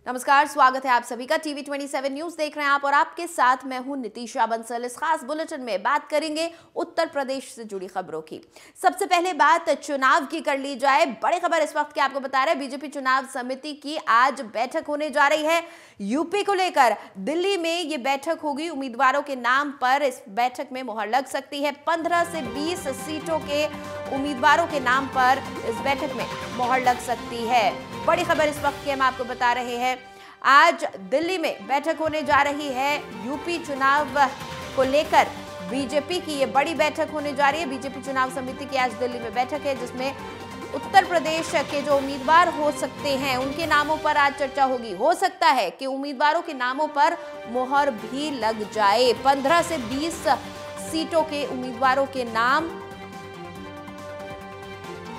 नमस्कार, स्वागत है आप सभी का। टीवी 27 न्यूज देख रहे हैं आप और आपके साथ मैं हूं नितिशा बंसल। इस खास बुलेटिन में बात करेंगे उत्तर प्रदेश से जुड़ी खबरों की। सबसे पहले बात चुनाव की कर ली जाए। बड़ी खबर इस वक्त की आपको बता रहे हैं, बीजेपी चुनाव समिति की आज बैठक होने जा रही है। यूपी को लेकर दिल्ली में ये बैठक होगी। उम्मीदवारों के नाम पर इस बैठक में मुहर लग सकती है। 15 से 20 सीटों के उम्मीदवारों के नाम पर इस बैठक में मुहर लग सकती है। बड़ी खबर इस वक्त की हम आपको बता रहे हैं। आज दिल्ली में बैठक होने जा रही है। यूपी चुनाव को लेकर बीजेपी की ये बड़ी बैठक होने जा रही है। बीजेपी चुनाव समिति की आज दिल्ली में बैठक है, जिसमें उत्तर प्रदेश के जो उम्मीदवार हो सकते हैं उनके नामों पर आज चर्चा होगी। हो सकता है कि उम्मीदवारों के नामों पर मुहर भी लग जाए। 15 से 20 सीटों के उम्मीदवारों के नाम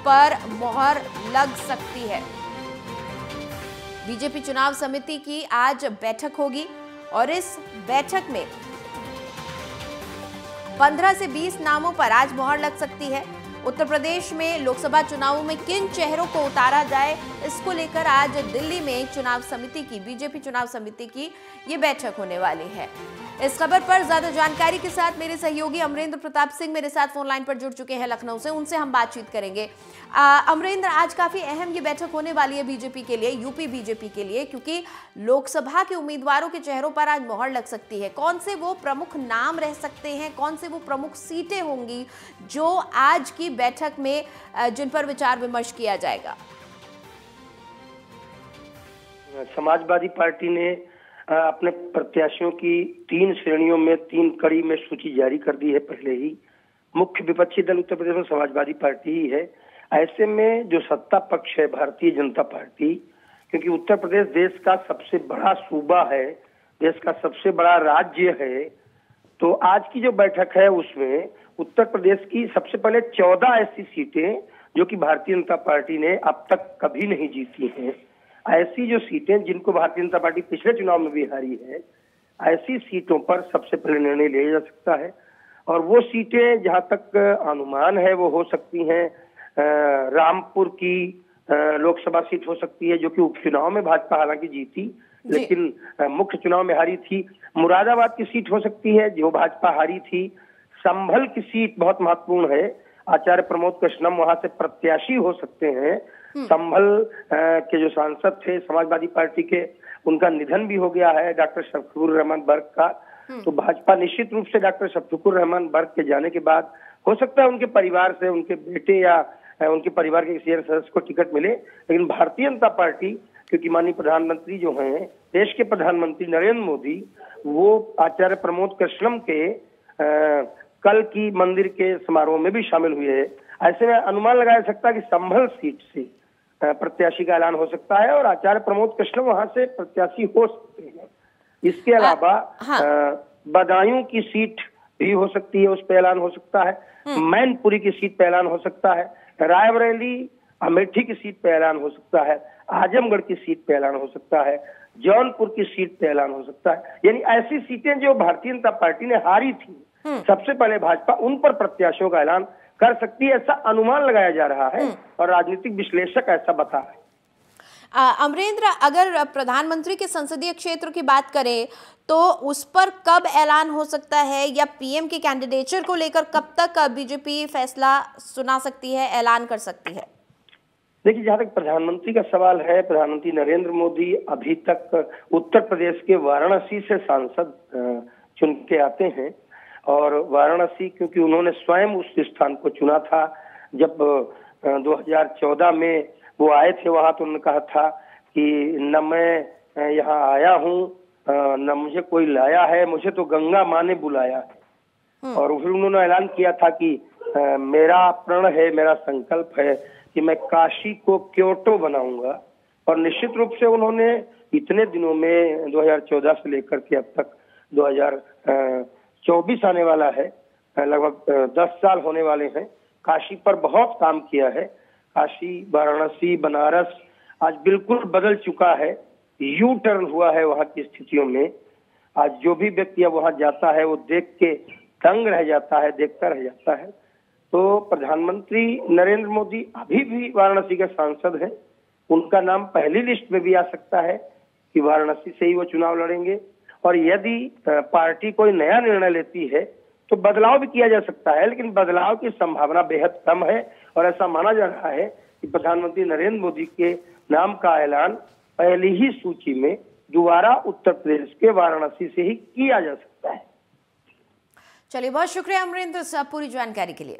पर मुहर लग सकती है। बीजेपी चुनाव समिति की आज बैठक होगी और इस बैठक में 15 से 20 नामों पर आज मुहर लग सकती है। उत्तर प्रदेश में लोकसभा चुनावों में किन चेहरों को उतारा जाए, इसको लेकर आज दिल्ली में चुनाव समिति की, बीजेपी चुनाव समिति की ये बैठक होने वाली है। इस खबर पर ज्यादा जानकारी के साथ मेरे सहयोगी अमरेंद्र प्रताप सिंह मेरे साथ फोन लाइन पर जुड़ चुके हैं लखनऊ से। उनसे हम बातचीत करेंगे। अमरेंद्र, आज काफी अहम ये बैठक होने वाली है बीजेपी के लिए, यूपी बीजेपी के लिए, क्योंकि लोकसभा के उम्मीदवारों के चेहरों पर आज मुहर लग सकती है। कौन से वो प्रमुख नाम रह सकते हैं, कौन से वो प्रमुख सीटें होंगी जो आज की बैठक में जिन पर विचार विमर्श किया जाएगा? समाजवादी पार्टी ने अपने प्रत्याशियों की 3 श्रेणियों में 3 कड़ी में सूची जारी कर दी है पहले ही। मुख्य विपक्षी दल उत्तर प्रदेश में समाजवादी पार्टी ही है। ऐसे में जो सत्ता पक्ष है भारतीय जनता पार्टी, क्योंकि उत्तर प्रदेश देश का सबसे बड़ा सूबा है, देश का सबसे बड़ा राज्य है, तो आज की जो बैठक है उसमें उत्तर प्रदेश की सबसे पहले 14 ऐसी सीटें जो कि भारतीय जनता पार्टी ने अब तक कभी नहीं जीती हैं, ऐसी जो सीटें जिनको भारतीय जनता पार्टी पिछले चुनाव में भी हारी है, ऐसी सीटों पर सबसे पहले निर्णय लिया जा सकता है। और वो सीटें जहां तक अनुमान है वो हो सकती हैं रामपुर की लोकसभा सीट हो सकती है, जो कि उपचुनाव में भाजपा हालांकि जीती लेकिन मुख्य चुनाव में हारी थी। मुरादाबाद की सीट हो सकती है जो भाजपा हारी थी। संभल की सीट बहुत महत्वपूर्ण है, आचार्य प्रमोद कृष्णम वहां से प्रत्याशी हो सकते हैं। संभल के जो सांसद थे समाजवादी पार्टी के, उनका निधन भी हो गया है, डॉक्टर शफीकुर रहमान बर्क का। तो भाजपा निश्चित रूप से डॉक्टर शफीकुर रहमान बर्क के जाने के बाद हो सकता है उनके परिवार से, उनके बेटे या उनके परिवार के किसी सदस्य को टिकट मिले। लेकिन भारतीय जनता पार्टी, क्योंकि माननीय प्रधानमंत्री जो हैं, देश के प्रधानमंत्री नरेंद्र मोदी, वो आचार्य प्रमोद कृष्णम के कल की मंदिर के समारोह में भी शामिल हुए हैं। ऐसे में अनुमान लगाया जा सकता है कि संभल सीट से प्रत्याशी का ऐलान हो सकता है और आचार्य प्रमोद कृष्ण वहां से प्रत्याशी हो सकते हैं। इसके अलावा बदायूं की सीट भी हो सकती है, उस पर ऐलान हो सकता है। मैनपुरी की सीट पर ऐलान हो सकता है। रायबरेली अमेठी की सीट पर ऐलान हो सकता है। आजमगढ़ की सीट पर ऐलान हो सकता है। जौनपुर की सीट पर ऐलान हो सकता है। यानी ऐसी सीटें जो भारतीय जनता पार्टी ने हारी थी, सबसे पहले भाजपा उन पर प्रत्याशियों का ऐलान कर सकती है, ऐसा अनुमान लगाया जा रहा है और राजनीतिक विश्लेषक ऐसा बता रहे हैं। अमरेंद्र, अगर प्रधानमंत्री के संसदीय क्षेत्र की बात करें तो उस पर कब ऐलान हो सकता है, या पीएम की कैंडिडेचर को लेकर कब तक बीजेपी फैसला सुना सकती है, ऐलान कर सकती है? देखिए, जहां तक प्रधानमंत्री का सवाल है, प्रधानमंत्री नरेंद्र मोदी अभी तक उत्तर प्रदेश के वाराणसी से सांसद चुन के आते हैं और वाराणसी क्योंकि उन्होंने स्वयं उस स्थान को चुना था। जब 2014 में वो आए थे वहां तो उन्होंने कहा था कि न मैं यहाँ आया हूँ न मुझे कोई लाया है, मुझे तो गंगा माँ ने बुलाया है। और फिर उन्होंने ऐलान किया था कि मेरा प्रण है, मेरा संकल्प है कि मैं काशी को क्योटो बनाऊंगा। और निश्चित रूप से उन्होंने इतने दिनों में 2014 से लेकर के अब तक 2024 आने वाला है, लगभग 10 साल होने वाले हैं, काशी पर बहुत काम किया है। काशी, वाराणसी, बनारस आज बिल्कुल बदल चुका है, यू टर्न हुआ है वहां की स्थितियों में। आज जो भी व्यक्ति अब वहां जाता है वो देख के दंग रह जाता है, देखता रह जाता है। तो प्रधानमंत्री नरेंद्र मोदी अभी भी वाराणसी के सांसद हैं, उनका नाम पहली लिस्ट में भी आ सकता है कि वाराणसी से ही वो चुनाव लड़ेंगे। और यदि पार्टी कोई नया निर्णय लेती है तो बदलाव भी किया जा सकता है, लेकिन बदलाव की संभावना बेहद कम है। और ऐसा माना जा रहा है कि प्रधानमंत्री नरेंद्र मोदी के नाम का ऐलान पहली ही सूची में दोबारा उत्तर प्रदेश के वाराणसी से ही किया जा सकता है। चलिए, बहुत शुक्रिया अमरेंद्र साहब पूरी जानकारी के लिए।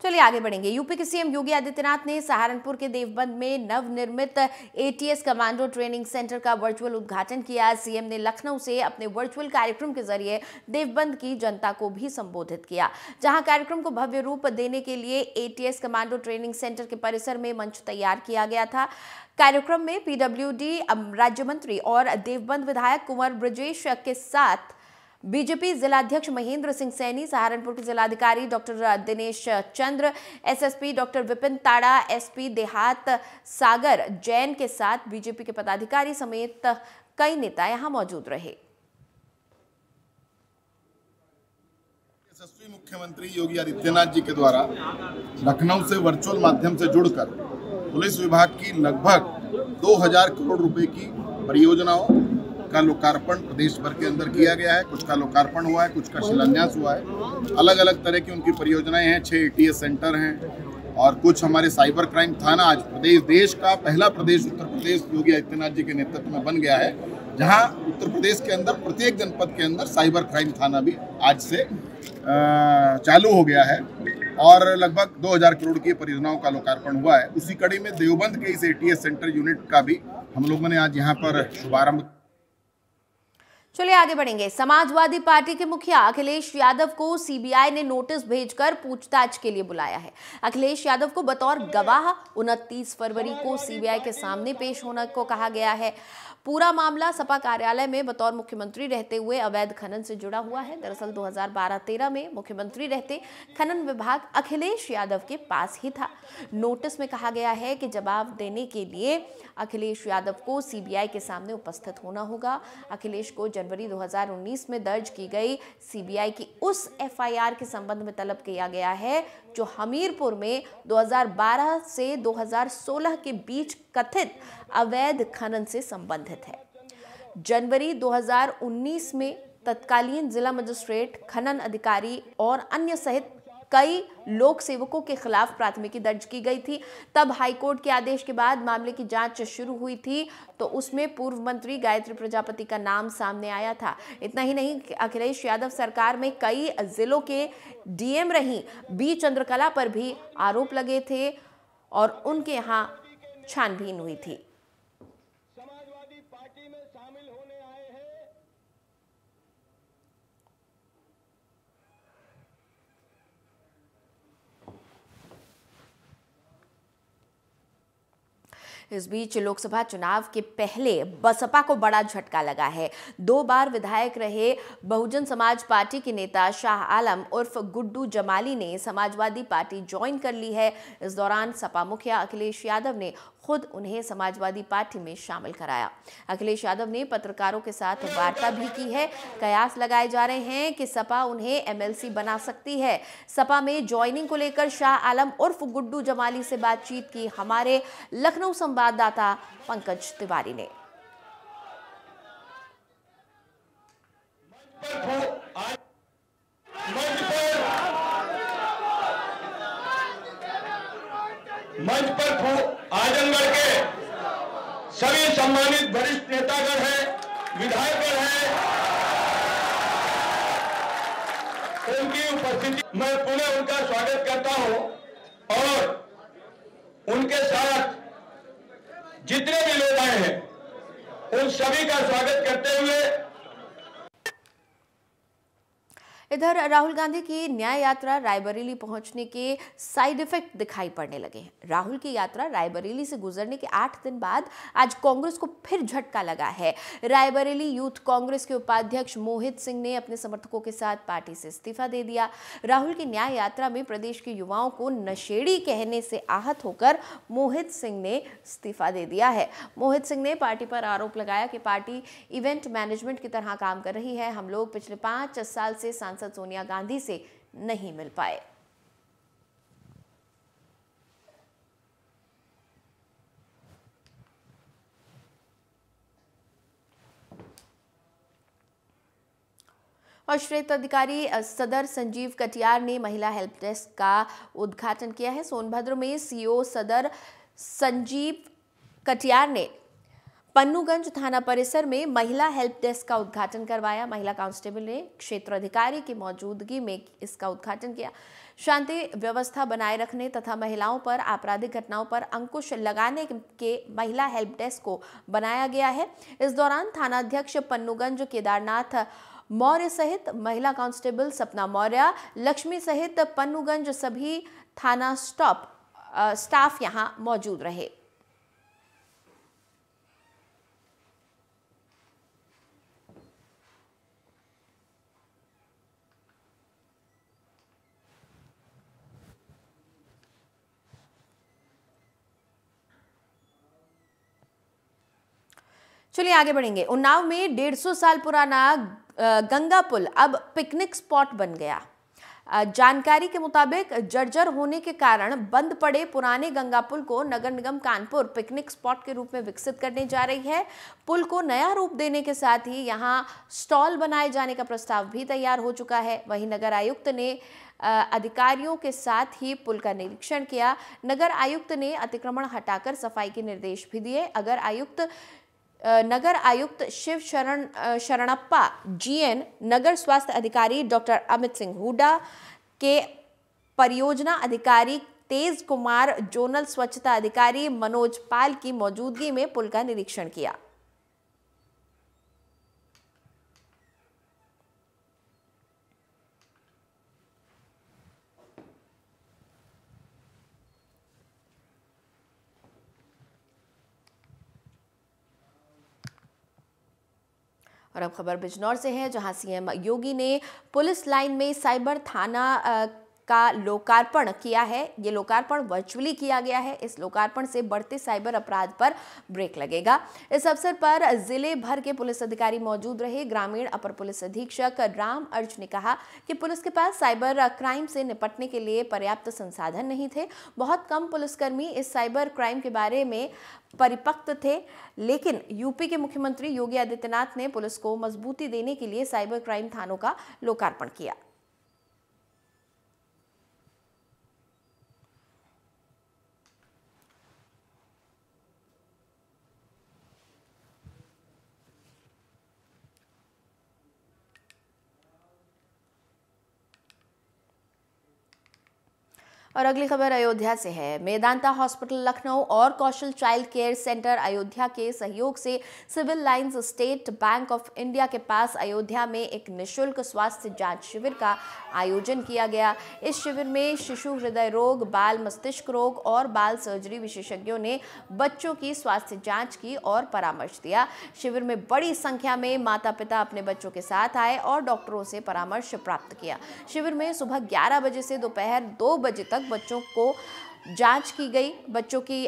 चलिए आगे बढ़ेंगे। यूपी के सीएम योगी आदित्यनाथ ने सहारनपुर के देवबंद में नवनिर्मित एटीएस कमांडो ट्रेनिंग सेंटर का वर्चुअल उद्घाटन किया। सीएम ने लखनऊ से अपने वर्चुअल कार्यक्रम के जरिए देवबंद की जनता को भी संबोधित किया, जहां कार्यक्रम को भव्य रूप देने के लिए एटीएस कमांडो ट्रेनिंग सेंटर के परिसर में मंच तैयार किया गया था। कार्यक्रम में पीडब्ल्यूडी राज्य मंत्री और देवबंद विधायक कुंवर ब्रजेश के साथ बीजेपी जिलाध्यक्ष महेंद्र सिंह सैनी, सहारनपुर के जिलाधिकारी doctor Dinesh Chandra, SSP doctor Vipin ताड़ा, एसपी देहात सागर जैन के साथ बीजेपी के पदाधिकारी समेत कई नेता यहां मौजूद रहे। यशस्वी मुख्यमंत्री योगी आदित्यनाथ जी के द्वारा लखनऊ से वर्चुअल माध्यम से जुड़कर पुलिस विभाग की लगभग 2000 करोड़ रुपए की परियोजनाओं का लोकार्पण प्रदेश भर के अंदर किया गया है। कुछ का लोकार्पण हुआ है, कुछ का शिलान्यास हुआ है। अलग अलग तरह की उनकी परियोजनाएं हैं। 6 एटीएस सेंटर हैं और कुछ हमारे साइबर क्राइम थाना। आज देश का पहला प्रदेश उत्तर प्रदेश योगी आदित्यनाथ जी के नेतृत्व में बन गया है, जहां उत्तर प्रदेश के अंदर प्रत्येक जनपद के अंदर साइबर क्राइम थाना भी आज से चालू हो गया है और लगभग 2000 करोड़ की परियोजनाओं का लोकार्पण हुआ है। उसी कड़ी में देवबंद के इस एटीएस सेंटर यूनिट का भी हम लोगों ने आज यहाँ पर शुभारंभ। चलिए आगे बढ़ेंगे। समाजवादी पार्टी के मुखिया अखिलेश यादव को सीबीआई ने नोटिस भेजकर पूछताछ के लिए बुलाया है। अखिलेश यादव को बतौर गवाह 29 फरवरी को सीबीआई के सामने पेश होने को कहा गया है। पूरा मामला सपा कार्यालय में बतौर मुख्यमंत्री रहते हुए अवैध खनन से जुड़ा हुआ है। दरअसल 2012-13 में मुख्यमंत्री रहते खनन विभाग अखिलेश यादव के पास ही था। नोटिस में कहा गया है कि जवाब देने के लिए अखिलेश यादव को सीबीआई के सामने उपस्थित होना होगा। अखिलेश को जनवरी 2019 में दर्ज की गई सीबीआई की उस एफआईआर के संबंध में तलब किया गया है जो हमीरपुर में 2012 से 2016 के बीच कथित अवैध खनन से संबंधित है। जनवरी 2019 में तत्कालीन जिला मजिस्ट्रेट, खनन अधिकारी और अन्य सहित कई लोक सेवकों के खिलाफ प्राथमिकी दर्ज की गई थी। तब हाईकोर्ट के आदेश के बाद मामले की जांच शुरू हुई थी, तो उसमें पूर्व मंत्री गायत्री प्रजापति का नाम सामने आया था। इतना ही नहीं, अखिलेश यादव सरकार में कई जिलों के डीएम रही बी चंद्रकला पर भी आरोप लगे थे और उनके यहाँ छानबीन हुई थी। समाजवादी पार्टी में शामिल होने आए हैं। इस बीच लोकसभा चुनाव के पहले बसपा को बड़ा झटका लगा है। 2 बार विधायक रहे बहुजन समाज पार्टी के नेता शाह आलम उर्फ गुड्डू जमाली ने समाजवादी पार्टी ज्वाइन कर ली है। इस दौरान सपा मुखिया अखिलेश यादव ने खुद उन्हें समाजवादी पार्टी में शामिल कराया। अखिलेश यादव ने पत्रकारों के साथ वार्ता भी की है। कयास लगाए जा रहे हैं कि सपा उन्हें एमएलसी बना सकती है। सपा में ज्वाइनिंग को लेकर शाह आलम उर्फ गुड्डू जमाली से बातचीत की हमारे लखनऊ संवाददाता पंकज तिवारी ने। मंच पर आजमगढ़ के सभी सम्मानित वरिष्ठ नेतागण हैं, विधायकगण हैं, उनकी उपस्थिति मैं पुनः उनका स्वागत करता हूं और उनके साथ जितने भी लोग आए हैं उन सभी का स्वागत करते हुए इधर राहुल गांधी की न्याय यात्रा रायबरेली पहुंचने के साइड इफेक्ट दिखाई पड़ने लगे हैं। राहुल की यात्रा रायबरेली से गुजरने के 8 दिन बाद आज कांग्रेस को फिर झटका लगा है। रायबरेली यूथ कांग्रेस के उपाध्यक्ष मोहित सिंह ने अपने समर्थकों के साथ पार्टी से इस्तीफा दे दिया। राहुल की न्याय यात्रा में प्रदेश के युवाओं को नशेड़ी कहने से आहत होकर मोहित सिंह ने इस्तीफा दे दिया है। मोहित सिंह ने पार्टी पर आरोप लगाया कि पार्टी इवेंट मैनेजमेंट की तरह काम कर रही है। हम लोग पिछले 5 साल से सांसद सोनिया गांधी से नहीं मिल पाए। और क्षेत्र अधिकारी सदर संजीव कटियार ने महिला हेल्प डेस्क का उद्घाटन किया है। सोनभद्र में सीओ सदर संजीव कटियार ने पन्नूगंज थाना परिसर में महिला हेल्प डेस्क का उद्घाटन करवाया। महिला कांस्टेबल ने क्षेत्र अधिकारी की मौजूदगी में इसका उद्घाटन किया। शांति व्यवस्था बनाए रखने तथा महिलाओं पर आपराधिक घटनाओं पर अंकुश लगाने के महिला हेल्प डेस्क को बनाया गया है। इस दौरान थानाध्यक्ष पन्नूगंज केदारनाथ मौर्य सहित महिला कांस्टेबल सपना मौर्य, लक्ष्मी सहित पन्नूगंज सभी थाना स्टाफ यहां मौजूद रहे। चलिए आगे बढ़ेंगे। उन्नाव में 150 साल पुराना गंगा पुल अब पिकनिक स्पॉट बन गया। जानकारी के मुताबिक जर्जर होने के कारण बंद पड़े पुराने गंगा पुल को नगर निगम कानपुर पिकनिक स्पॉट के रूप में विकसित करने जा रही है। पुल को नया रूप देने के साथ ही यहां स्टॉल बनाए जाने का प्रस्ताव भी तैयार हो चुका है। वहीं नगर आयुक्त ने अधिकारियों के साथ ही पुल का निरीक्षण किया। नगर आयुक्त ने अतिक्रमण हटाकर सफाई के निर्देश भी दिए। नगर आयुक्त शिव शरणप्पा जीएन, नगर स्वास्थ्य अधिकारी डॉक्टर अमित सिंह हुडा के परियोजना अधिकारी तेज कुमार, जोनल स्वच्छता अधिकारी मनोज पाल की मौजूदगी में पुल का निरीक्षण किया। और अब खबर बिजनौर से है, जहां सीएम योगी ने पुलिस लाइन में साइबर थाना का लोकार्पण किया है। ये लोकार्पण वर्चुअली किया गया है। इस लोकार्पण से बढ़ते साइबर अपराध पर ब्रेक लगेगा। इस अवसर पर जिले भर के पुलिस अधिकारी मौजूद रहे। ग्रामीण अपर पुलिस अधीक्षक राम अर्ज ने कहा कि पुलिस के पास साइबर क्राइम से निपटने के लिए पर्याप्त संसाधन नहीं थे। बहुत कम पुलिसकर्मी इस साइबर क्राइम के बारे में परिपक्व थे, लेकिन यूपी के मुख्यमंत्री योगी आदित्यनाथ ने पुलिस को मजबूती देने के लिए साइबर क्राइम थानों का लोकार्पण किया। और अगली खबर अयोध्या से है। मेदांता हॉस्पिटल लखनऊ और Kaushal child care centre Ayodhya के सहयोग से civil lines state bank of India के पास अयोध्या में एक निःशुल्क स्वास्थ्य जांच शिविर का आयोजन किया गया। इस शिविर में शिशु हृदय रोग, बाल मस्तिष्क रोग और बाल सर्जरी विशेषज्ञों ने बच्चों की स्वास्थ्य जांच की और परामर्श दिया। शिविर में बड़ी संख्या में माता पिता अपने बच्चों के साथ आए और डॉक्टरों से परामर्श प्राप्त किया। शिविर में सुबह 11 बजे से दोपहर 2 बजे तक बच्चों को जांच की गई, बच्चों की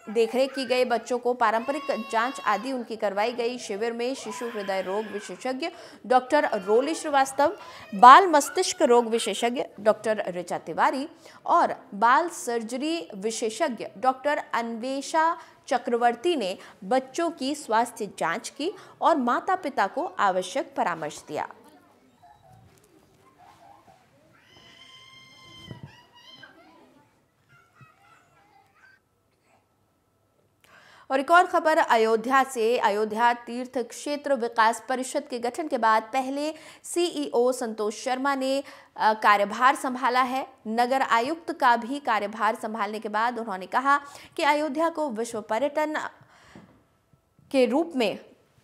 देखरेख की गई, बच्चों को पारंपरिक जांच आदि उनकी करवाई गई। शिविर में शिशु हृदय रोग विशेषज्ञ डॉक्टर रोली श्रीवास्तव, बाल मस्तिष्क रोग विशेषज्ञ डॉक्टर ऋचा तिवारी और बाल सर्जरी विशेषज्ञ डॉक्टर अन्वेषा चक्रवर्ती ने बच्चों की स्वास्थ्य जांच की और माता पिता को आवश्यक परामर्श दिया। और एक और खबर अयोध्या से। अयोध्या तीर्थ क्षेत्र विकास परिषद के गठन के बाद पहले सीईओ संतोष शर्मा ने कार्यभार संभाला है। नगर आयुक्त का भी कार्यभार संभालने के बाद उन्होंने कहा कि अयोध्या को विश्व पर्यटन के रूप में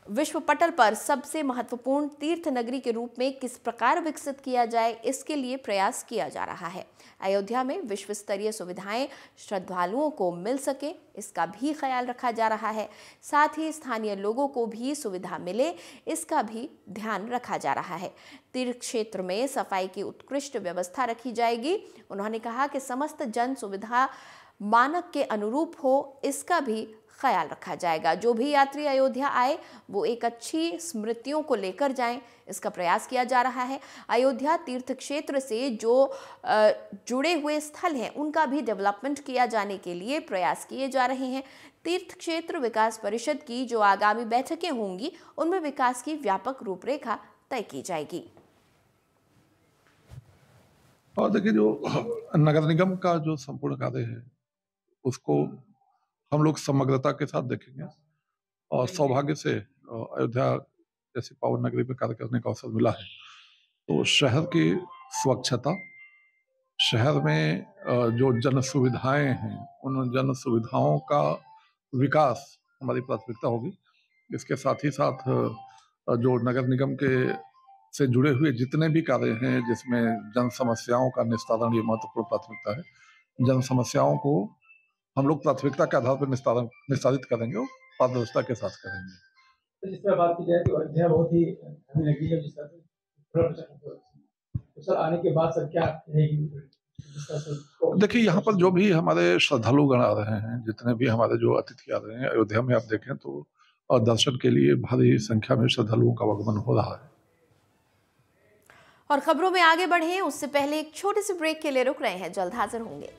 विश्व पटल पर सबसे महत्वपूर्ण तीर्थ नगरी के रूप में किस प्रकार विकसित किया जाए, इसके लिए प्रयास किया जा रहा है। अयोध्या में विश्व स्तरीय सुविधाएं श्रद्धालुओं को मिल सके, इसका भी ख्याल रखा जा रहा है। साथ ही स्थानीय लोगों को भी सुविधा मिले, इसका भी ध्यान रखा जा रहा है। तीर्थ क्षेत्र में सफाई की उत्कृष्ट व्यवस्था रखी जाएगी। उन्होंने कहा कि समस्त जन सुविधा मानक के अनुरूप हो, इसका भी ख्याल रखा जाएगा। जो भी यात्री अयोध्या आए वो एक अच्छी स्मृतियों को लेकर जाएं, इसका प्रयास किया जा रहा है। अयोध्या तीर्थ क्षेत्र से जो जुड़े हुए स्थल हैं उनका भी डेवलपमेंट किया जाने के लिए प्रयास किए जा रहे हैं। तीर्थ क्षेत्र विकास परिषद की जो आगामी बैठकें होंगी उनमें विकास की व्यापक रूपरेखा तय की जाएगी। और देखिए, जो नगर निगम का जो संपूर्ण कार्य है उसको हम लोग समग्रता के साथ देखेंगे। और सौभाग्य से अयोध्या जैसी पावन नगरी में कार्य करने का अवसर मिला है। तो शहर की स्वच्छता, शहर में जो जन सुविधाएं हैं, उन जन सुविधाओं का विकास हमारी प्राथमिकता होगी। इसके साथ ही साथ जो नगर निगम के से जुड़े हुए जितने भी कार्य हैं, जिसमें जन समस्याओं का निस्तारण ये महत्वपूर्ण प्राथमिकता है। जन समस्याओं को हम लोग प्राथमिकता के आधार पर निस्तारित करेंगे और पारदर्शिता के साथ करेंगे। तो जिस तरह बात की जाए तो अयोध्या बहुत ही हमें लगी है, जिस तरह से सर आने के बाद सर क्या रहेगी? देखिए, यहाँ पर जो भी हमारे श्रद्धालुगण आ रहे हैं, जितने भी हमारे जो अतिथि आ रहे हैं अयोध्या में, आप देखें तो दर्शन के लिए भारी संख्या में श्रद्धालुओं का आगमन हो रहा है। और खबरों में आगे बढ़े उससे पहले एक छोटे से ब्रेक के लिए रुक रहे हैं, जल्द हाजिर होंगे।